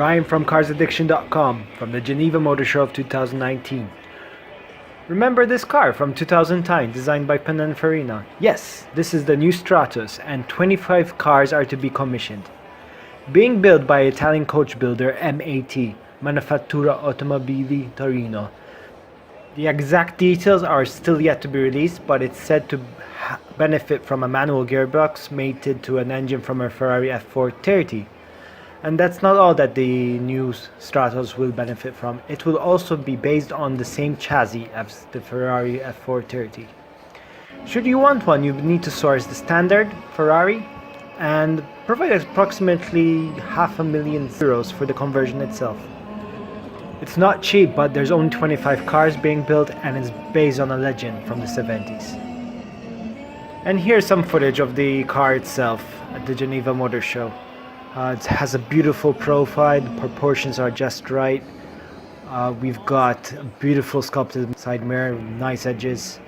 Ryan from CarsAddiction.com from the Geneva Motor Show of 2019. Remember this car from 2010 designed by Pininfarina? Yes, this is the new Stratos and 25 cars are to be commissioned. Being built by Italian coach builder MAT, Manifattura Automobili Torino. The exact details are still yet to be released, but it's said to benefit from a manual gearbox mated to an engine from a Ferrari F430. And that's not all that the new Stratos will benefit from. It will also be based on the same chassis as the Ferrari F430. Should you want one, you need to source the standard Ferrari and provide approximately €500,000 for the conversion itself. It's not cheap, but there's only 25 cars being built and it's based on a legend from the 70s. And here's some footage of the car itself at the Geneva Motor Show. It has a beautiful profile, the proportions are just right. We've got a beautiful sculpted side mirror, nice edges.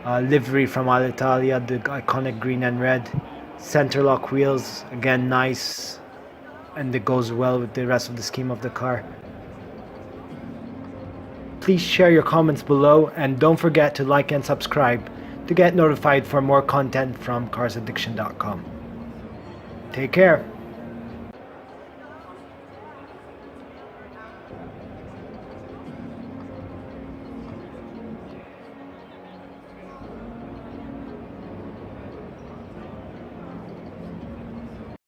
Livery from Alitalia, the iconic green and red. Center lock wheels, again nice, and it goes well with the rest of the scheme of the car. Please share your comments below and don't forget to like and subscribe to get notified for more content from CarsAddiction.com. Take care.